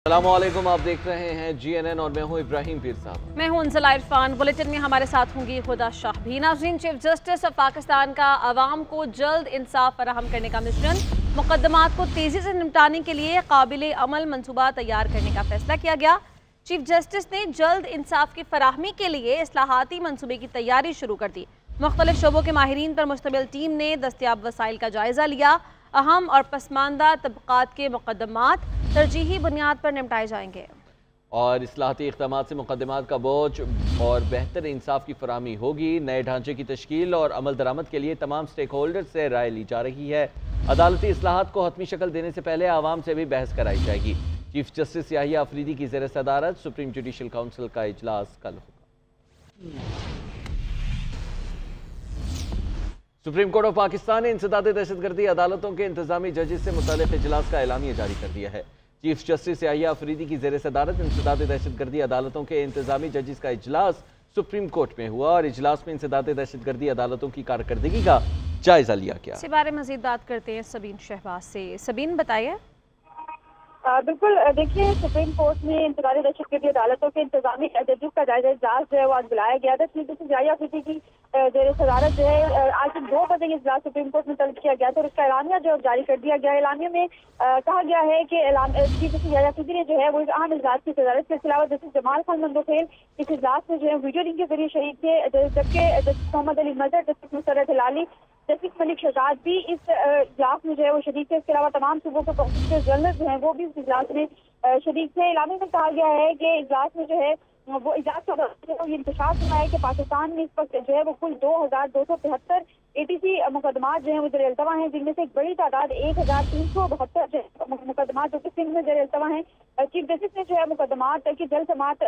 अस्सलामुअलैकुम, आप देख रहे हैं GNN और मैं हूं इब्राहिम पीर साहब। मैं हूं अंजला इरफान। बुलेटिन में हमारे साथ होंगी खुदा शाह भी। नाज़रीन, चीफ जस्टिस ऑफ पाकिस्तान का अवाम को जल्द इंसाफ फराहम करने का मिशन, मुकदमात को तेजी से निपटाने के लिए काबिल अमल मनसूबा तैयार करने का फैसला किया गया। चीफ जस्टिस ने जल्द इंसाफ की फराहमी के लिए इस्लाहाती मनसूबे की तैयारी शुरू कर दी। मुख्तलिफ शोबों के माहिरीन पर मुश्तमिल टीम ने दस्तियाब वसाइल का जायजा लिया। अहम और पसमानदा तबकात के मुकदमात तरजीही बुनियाद पर निपटाए जाएंगे और इस्लाहाती इक़दामात से मुकदमात का बोझ और बेहतर इंसाफ की फराहमी होगी। नए ढांचे की तश्कील और अमल दरामद के लिए तमाम स्टेक होल्डर से राय ली जा रही है। अदालती इस्लाहात को हतमी शक्ल देने से पहले आवाम से भी बहस कराई जाएगी। चीफ जस्टिस याहिया अफरीदी की ज़ेर सदारत सुप्रीम जुडिशल काउंसिल का इजलास कल होगा। सुप्रीम कोर्ट ऑफ पाकिस्तान ने इंसदादे दहशतगर्दी अदालतों के इंतजामी जजेस से मुताल्लिक़ इजलास का एलामिया जारी कर दिया है। चीफ जस्टिस याहिया अफरीदी की ज़ेर सदारत इंसदादे दहशतगर्दी अदालतों के इंतजामी जजेस का इजलास सुप्रीम कोर्ट में हुआ और इजलास में इंसदादे दहशतगर्दी अदालतों की कारकर्दगी का जायजा लिया गया। इस बारे में मज़ीद बात करते हैं सबीन शहबाज से। सबीन, बताइए। बिल्कुल, देखिए, सुप्रीम कोर्ट में इंतजामी दहशतगर्दी अदालतों के इंतजामी जजेस का जायजा इजलास जो है वो आज बुलाया गया था। चीफ जस्टिस याहिया अफरीदी की ज़ेर सदारत जो है आज 2 बजे ये इजलास सुप्रीम कोर्ट में तलब किया गया था और इसका एलानिया जो जारी कर दिया गया। एलानिया में कहा गया है कि चीफ जस्टिस याहिया अफरीदी ने जो है वो अहम इजलास की सदारत के अलावा जस्टिस जमाल खान मंदोखेल इस इजलास में जो है वीडियो लिंक के जरिए शरीक थे, जबकि जस्टिस मोहम्मद अली मजहर, जस्टिस मुसर्रत हिलाली, जस्टिस मलिक शहजाद भी इस इजलास में जो है वो शरीक थे। इसके अलावा तमाम सूबों के प्रोसिक्यूटर जनरल जो हैं वो भी इस इजलास में शरीक थे। इलामे में कहा गया है कि इजलास में जो है वो इजलास का ये इंतशार हुआ है कि पाकिस्तान में इस वक्त जो है वो कुल 2273 ATC मुकदमात जो है वो ज़ेर अल्तवा हैं, जिनमें से एक बड़ी तादाद 1372 मुकदमात जो कि सिंध में ज़ेर अल्तवा हैं। चीफ जस्टिस ने जो है मुकदमात की जल्द समाअत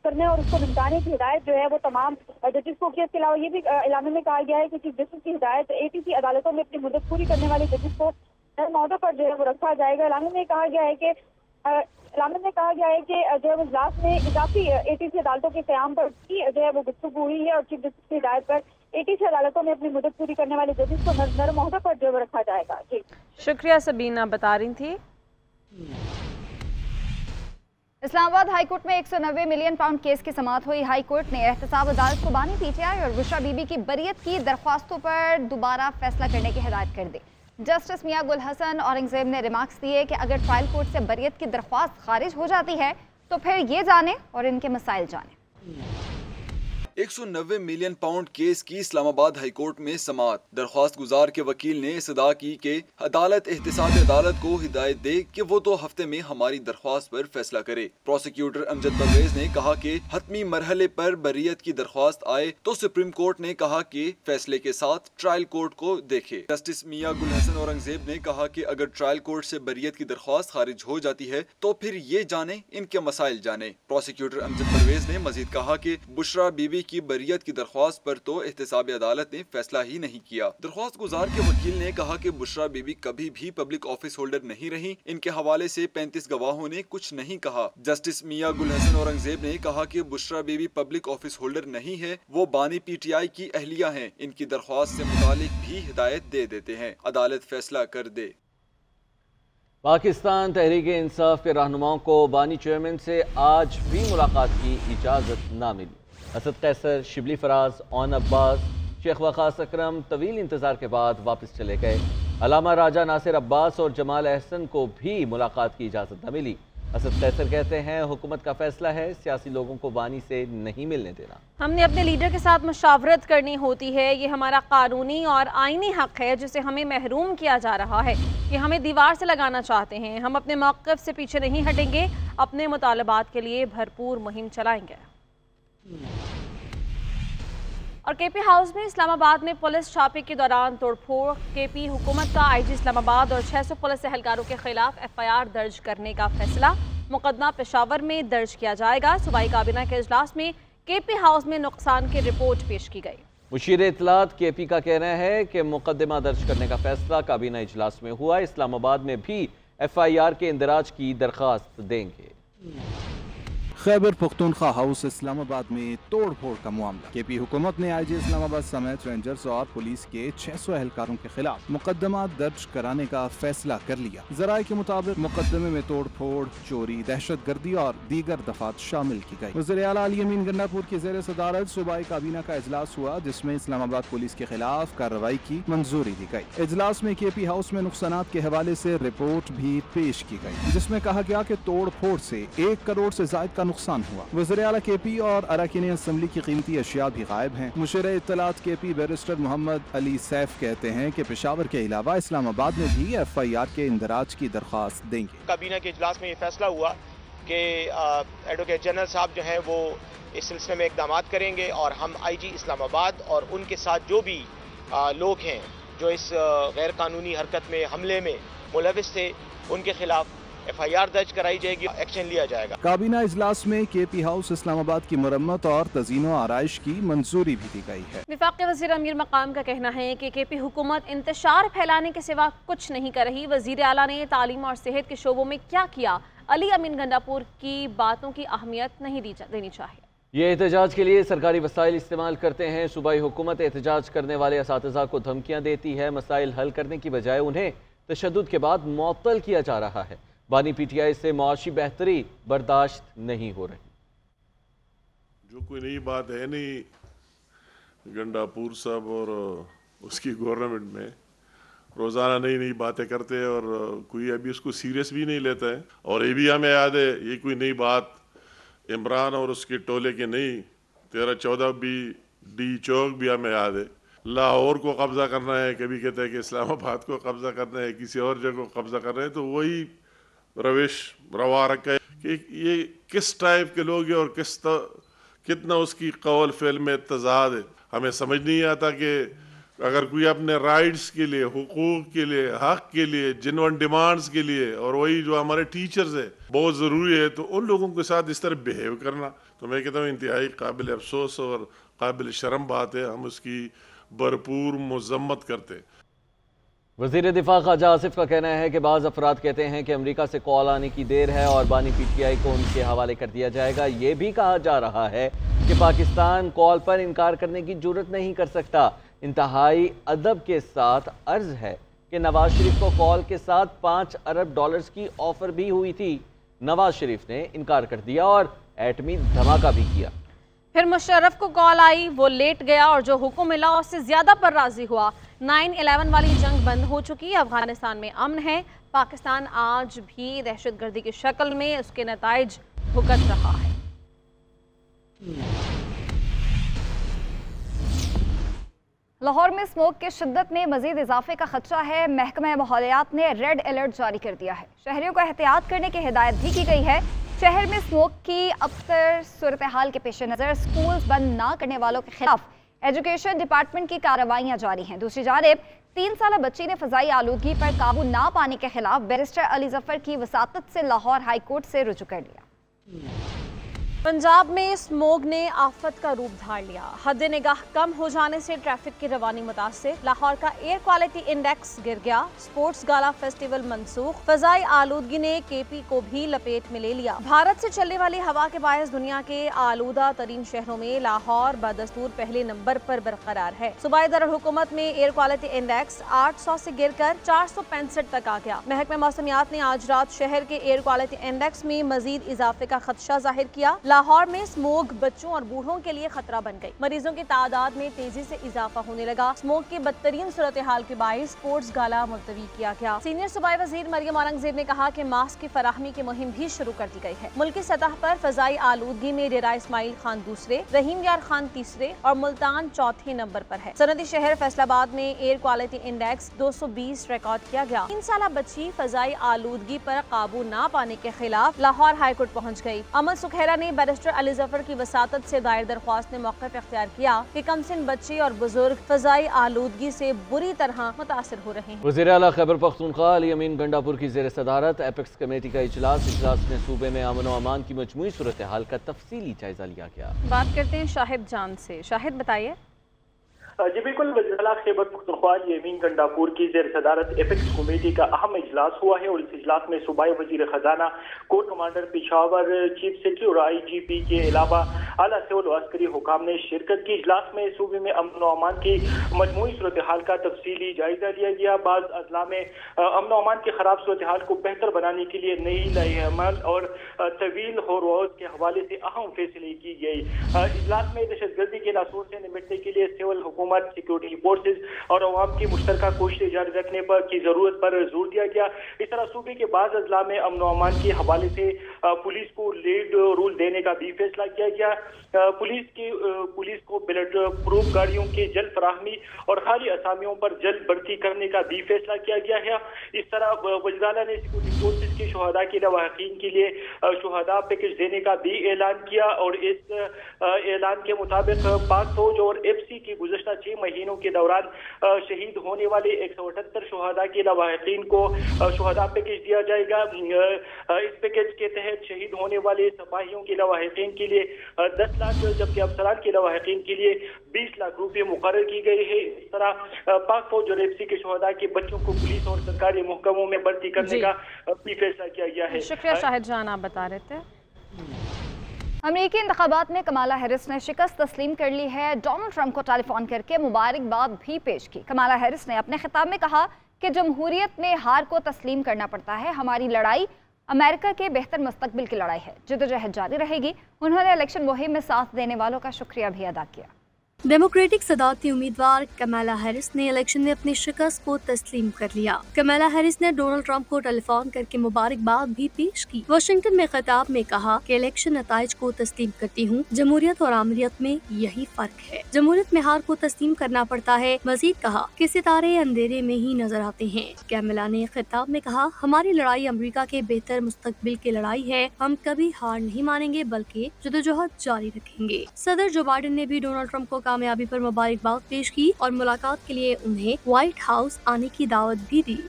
करने और उसको निपटाने की हिदायत जो है वो तमाम जजेस को की। इसके अलावा ये भी इलामे में कहा गया है कि चीफ जस्टिस की हिदायत ATC अदालतों में अपनी मुद्दत पूरी करने वाले जजेस को मौके पर जो है वो रखा जाएगा। इलामे में कहा गया है कि जो है इजलास में इजाफी ATC अदालतों के क़याम पर भी जो है वो गुफ्तगू हुई है और चीफ जस्टिस की हिदायत पर ATC अदालतों में अपनी मुद्दत पूरी करने वाले जजेस को नरम मौके पर जो है रखा जाएगा। जी शुक्रिया सबीन, आप बता रही थी। इस्लामाबाद हाईकोर्ट में 190 मिलियन पाउंड केस की समाअत हुई। हाईकोर्ट ने एहतसाब अदालत को बानी PTI और बुशरा बीबी की बरियत की दरख्वास्तों पर दोबारा फैसला करने की हिदायत कर दी। जस्टिस मियां गुल हसन औरंगजेब ने रिमार्क्स दिए कि अगर ट्रायल कोर्ट से बरियत की दरख्वास्त खारिज हो जाती है तो फिर ये जाने और इनके मसाइल जाने। 190 मिलियन पाउंड केस की इस्लामाबाद हाईकोर्ट में समाअत। दरख्वास्त गुजार के वकील ने इस अदा की कि अदालत एहतसाब अदालत को हिदायत दे कि वो तो हफ्ते में हमारी दरख्वास्त पर फैसला करे। प्रोसिक्यूटर अमजद परवेज ने कहा कि हतमी मरहले पर बरियत की दरख्वास्त आए तो सुप्रीम कोर्ट ने कहा कि फैसले के साथ ट्रायल कोर्ट को देखे। जस्टिस मियां गुल हसन औरंगजेब ने कहा कि अगर ट्रायल कोर्ट से बरियत की दरख्वास्त खारिज हो जाती है तो फिर ये जाने इनके मसाइल जाने। प्रोसिक्यूटर अमजद परवेज ने मजीद कहा कि बुशरा बीबी की बरियत की दरख्वास्त पर तो एहतसाब अदालत ने फैसला ही नहीं किया। दरख्वास्त गुजार के वकील ने कहा कि बुशरा बीबी कभी भी पब्लिक ऑफिस होल्डर नहीं रही। इनके हवाले से 35 गवाहों ने कुछ नहीं कहा। जस्टिस मियां गुल हसन औरंगजेब ने कहा कि Bushra Bibi public office holder नहीं है, वो बानी PTI की अहलिया हैं। इनकी दरख्वास्त से मुतालिक भी हिदायत दे देते हैं, अदालत फैसला कर दे। पाकिस्तान तहरीक इंसाफ के रहनुमाओं को बानी चेयरमैन से आज भी मुलाकात की इजाज़त ना मिली। असद कैसर, शिबली फराज, ओन अब्बास, शेख वकास अकरम तवील इंतजार के बाद वापस चले गए। अलामा राजा नासिर अब्बास और जमाल अहसन को भी मुलाकात की इजाज़त न मिली। असद कैसर कहते हैं हुकूमत का फैसला है सियासी लोगों को बानी से नहीं मिलने देना। हमने अपने लीडर के साथ मुशावरत करनी होती है। ये हमारा कानूनी और आईनी हक है जिसे हमें महरूम किया जा रहा है। कि हमें दीवार से लगाना चाहते हैं। हम अपने मौक़िफ़ से पीछे नहीं हटेंगे, अपने मुतालबात के लिए भरपूर मुहिम चलाएंगे। और KP हाउस में इस्लामाबाद में पुलिस छापे के दौरान तोड़फोड़। KP हुकूमत का IG इस्लामाबाद और 600 पुलिस एहलकारों के खिलाफ FIR दर्ज करने का फैसला। मुकदमा पेशावर में दर्ज किया जाएगा। सूबाई काबीना के इजलास में KP हाउस में नुकसान की रिपोर्ट पेश की गई। मुशीर इत्तलात KP का कहना है कि मुकदमा दर्ज करने का फैसला काबीना इजलास में हुआ। इस्लामाबाद में भी FIR के इंदराज की दरख्वास्त देंगे। खैबर पख्तूनख्वा हाउस इस्लामाबाद में तोड़ फोड़ का मामला। केपी हुकूमत ने IG इस्लामाबाद समेत रेंजर्स और पुलिस के 600 एहलकारों के खिलाफ मुकदमा दर्ज कराने का फैसला कर लिया। जराये के मुताबिक मुकदमे में तोड़ फोड़, चोरी, दहशत गर्दी और दीगर दफात शामिल की गयी। वज़ीर आला अली अमीन गंडापुर की ज़ेर सदारत सूबाई काबीना का इजलास हुआ, जिसमें इस्लामाबाद पुलिस के खिलाफ कार्रवाई की मंजूरी दी गयी। इजलास में केपी हाउस में नुकसानात के हवाले से रिपोर्ट भी पेश की गयी, जिसमें कहा गया कि तोड़ फोड़ से 1 करोड़ से जायद का नुकसान हुआ। वज़ीर आला केपी और अरकान असम्बली की कीमती अशिया भी गायब हैं। मुशीर इत्तलात केपी बैरिस्टर मोहम्मद अली सैफ कहते हैं कि पेशावर के अलावा इस्लामाबाद में भी FIR के इंदराज की दरख्वास्त देंगे। काबीना के इजलास में ये फैसला हुआ कि एडवोकेट जनरल साहब जो हैं वो इस सिलसिले में इकदाम करेंगे और हम IG इस्लामाबाद और उनके साथ जो भी लोग हैं जो इस गैर कानूनी हरकत में हमले में मुलविस थे उनके खिलाफ FIR दर्ज कराई जाएगी, एक्शन लिया जाएगा। काबीना इजलास में केपी हाउस इस्लामाबाद की मरम्मत और तज़ीनो आराइश की मंजूरी भी दी गई है। वफाकी वज़ीर अमीर मकाम का कहना है कि केपी हुकूमत इंतशार फैलाने के सिवा कुछ नहीं कर रही। वज़ीर आला ने तालीम और सेहत के शोबों में क्या किया, अली अमीन गंडापुर की बातों की अहमियत नहीं देनी चाहिए। ये एहतजाज के लिए सरकारी वसाइल इस्तेमाल करते हैं। सूबाई हुकूमत एहतजाज करने वाले असातिज़ा को धमकियाँ देती है। मसाइल हल करने की बजाय उन्हें तशद्दुद के बाद मुअत्तल किया जा रहा है। बानी PTI से मुआशी बेहतरी बर्दाश्त नहीं हो रही। जो कोई नई बात है नहीं, गंडापुर साहब और उसकी गवर्नमेंट में रोज़ाना नई नई बातें करते हैं और कोई अभी उसको सीरियस भी नहीं लेता है। और ये भी हमें याद है, ये कोई नई बात इमरान और उसके टोले के नहीं, 13-14 भी D चौक भी हमें याद है। लाहौर को कब्जा करना है, कभी कहते हैं कि इस्लामाबाद को कब्जा करना है, किसी और जगह को कब्जा करना है। तो वही रविश रवा रखा है कि ये किस टाइप के लोग हैं और कितना उसकी कौल फेल में तजाद है। हमें समझ नहीं आता कि अगर कोई अपने राइट्स के लिए, हुकूक के लिए, हक के लिए, जिनवन डिमांड्स के लिए, और वही जो हमारे टीचर्स है बहुत ज़रूरी है, तो उन लोगों के साथ इस तरह बिहेव करना, तो मैं कहता हूँ इंतहाई काबिल अफसोस और काबिल शर्म बात है। हम उसकी भरपूर मजम्मत करते। वज़ीर दिफा ख्वाजा आसिफ का कहना है कि बाज़ अफराद कहते हैं कि अमेरिका से कॉल आने की देर है और बानी PTI को उनके हवाले कर दिया जाएगा। ये भी कहा जा रहा है कि पाकिस्तान कॉल पर इनकार करने की जुर्रत नहीं कर सकता। इंतहाई अदब के साथ अर्ज है कि नवाज शरीफ को कॉल के साथ $5 अरब की ऑफर भी हुई थी। नवाज शरीफ ने इनकार कर दिया और एटमी धमाका भी किया। फिर मुशर्रफ को कॉल आई, वो लेट गया और जो हुक्म मिला उससे ज्यादा पर राजी हुआ। 9/11 वाली जंग बंद हो चुकी है, अफगानिस्तान में अमन है। पाकिस्तान आज भी दहशतगर्दी की शक्ल में उसके नताइज भुगत रहा है। लाहौर में स्मोक की शिद्दत में मजीद इजाफे का खदशा है। महकमा माहौलियात ने रेड अलर्ट जारी कर दिया है। शहरियों को एहतियात करने की हिदायत भी की गई है। शहर में स्मोक की अबतर सूरत हाल के पेश नज़र स्कूल बंद ना करने वालों के खिलाफ एजुकेशन डिपार्टमेंट की कार्रवाइयाँ जारी हैं। दूसरी जानिब 3 साला बच्ची ने फ़ज़ाई आलूदगी पर काबू ना पाने के खिलाफ बैरिस्टर अली जफ़र की वसातत से लाहौर हाई कोर्ट से रुजू कर लिया। पंजाब में स्मोग ने आफत का रूप धार लिया। हद निगाह कम हो जाने से ट्रैफिक की रवानी मुतासिर। लाहौर का एयर क्वालिटी इंडेक्स गिर गया। स्पोर्ट्स गाला फेस्टिवल मनसूख। फजाई आलूदगी ने केपी को भी लपेट में ले लिया। भारत से चलने वाली हवा के बायस दुनिया के आलूदा तरीन शहरों में लाहौर बदस्तूर पहले नंबर पर बरकरार है। सूबाई दारुल-हुकूमत में एयर क्वालिटी इंडेक्स 800 से गिरकर 465 तक आ गया। महकमा मौसमियात ने आज रात शहर के एयर क्वालिटी इंडेक्स में मजीद इजाफे का खदशा जाहिर किया। लाहौर में स्मोक बच्चों और बूढ़ों के लिए खतरा बन गई। मरीजों की तादाद में तेजी से इजाफा होने लगा। स्मोक की बदतरीन सूरत हाल के बायस स्पोर्ट्स गाला मुलतवी किया गया। सीनियर सूबाई वजीर मरियम औरंगजेब ने कहा कि मास्क की फराहमी की मुहिम भी शुरू कर दी गई है। मुल्की सतह पर फजाई आलूदगी में डेरा इस्माइल खान दूसरे, रहीम यार खान तीसरे और मुल्तान चौथे नंबर पर है। सनदी शहर फैसलाबाद में एयर क्वालिटी इंडेक्स 220 रिकॉर्ड किया गया। 3 साला बच्ची फजाई आलूदगी पर काबू न पाने के खिलाफ लाहौर हाईकोर्ट पहुँच गयी। अमन सुखेरा ने बैरिस्टर अली जफर की वसातत से दायर दरख्वास्त ने मौक़िफ़ इख्तियार किया कि कमसिन बच्चे और बुजुर्ग फजाई आलूदगी से बुरी तरह मुतासिर हो रहे हैं। वज़ीर आला खैबर पख्तूनख्वा अली अमीन गंडापुर की ज़ेर सदारत एपेक्स कमेटी का इजलास में सूबे में अमन व अमान की मजमूई सूरत हाल का तफसीली जायजा लिया गया। बात करते हैं शाहिद जान से। शाहिद बताइए। जी बिल्कुल, वज़ीर-ए-आला खैबर पख्तूनख्वा यमीन गंडापुर की ज़ेर सदारत एपेक्स कमेटी का अहम इजलास हुआ है और इस इजलास में सूबाई वज़ीर खजाना, core commander Peshawar, chief secretary और IGP के अलावा आला सिविल व अस्करी हुकाम ने शिरकत की। इजलास में सूबे में अमन व अमान की मजमूई सूरत हाल का तफसीली जायजा लिया गया। बाज़ अजला में अमन व अमान की खराब सूरत हाल को बेहतर बनाने के लिए नई लाए-ए-अमल और तवील होरवोज के हवाले से अहम फैसले की गई। इजलास में दहशतगर्दी के नासूर से निपटने के लिए सिविल हुकूमत, सिक्योरिटी फोर्सेज और अवाम की मुश्तरका कोशिशें जारी रखने पर की जरूरत पर जोर दिया गया। इस तरह सूबे के बाज़ अजला में अमन व अमान के हवाले से पुलिस को लीड रूल देने का भी फैसला किया गया। पुलिस को बुलेट प्रूफ गाड़ियों की जल्द फराहमी और खाली असामियों पर जल्द भर्ती करने का भी फैसला किया गया है। इस तरह वज़ीर-ए-आला ने सिक्योरिटी फोर्सेज के शहादा के लवाहिकीन के लिए शहादा पैकेज देने का भी ऐलान किया और इस ऐलान के मुताबिक पाक फौज और FC की गुज़श्ता 6 महीनों के दौरान शहीद होने वाले 178 शहादा के लवाहिकीन को शहादा पैकेज दिया जाएगा। इस पैकेज के तहत शहीद होने वाले सिपाहियों के लवाहिकीन के लिए 10 लाख, जबकि अफसरान के लवाहिकीन के लिए 20 लाख रुपए मुकर्रर की गई है। इस तरह पाक फौज और FC के शहादा के बच्चों को पुलिस और सरकारी महकमों में भर्ती करने का भी फैसला किया गया है। शुक्रिया शाहिद जान, आप बता रहे थे। अमेरिकी इंतखाबात में कमाला हैरिस ने शिकस्त तस्लीम कर ली है। डोनाल्ड ट्रंप को टेलीफोन करके मुबारकबाद भी पेश की। कमाला हैरिस ने अपने खिताब में कहा कि जमहूरियत में हार को तस्लीम करना पड़ता है। हमारी लड़ाई अमेरिका के बेहतर मुस्तकबिल की लड़ाई है, जद्दोजहद जारी रहेगी। उन्होंने इलेक्शन मुहिम में साथ देने वालों का शुक्रिया भी अदा किया। डेमोक्रेटिक सदारती उम्मीदवार कमाला हैरिस ने इलेक्शन में अपनी शिकस्त को तस्लीम कर लिया। कमाला हैरिस ने डोनाल्ड ट्रंप को टेलीफोन करके मुबारकबाद भी पेश की। वाशिंगटन में खिताब में कहा कि इलेक्शन नताइज को तस्लीम करती हूँ। जमहूरियत और आमरीत में यही फर्क है। जमहूरियत में हार को तस्लीम करना पड़ता है। मजीद कहा कि सितारे अंधेरे में ही नजर आते हैं। कमाला ने खिताब में कहा, हमारी लड़ाई अमेरिका के बेहतर मुस्तकबिल की लड़ाई है। हम कभी हार नहीं मानेंगे बल्कि जद्दोजहद जारी रखेंगे। सदर जो बाइडेन ने भी डोनाल्ड ट्रंप को कामयाबी पर मुबारकबाद पेश की और मुलाकात के लिए उन्हें व्हाइट हाउस आने की दावत भी दी।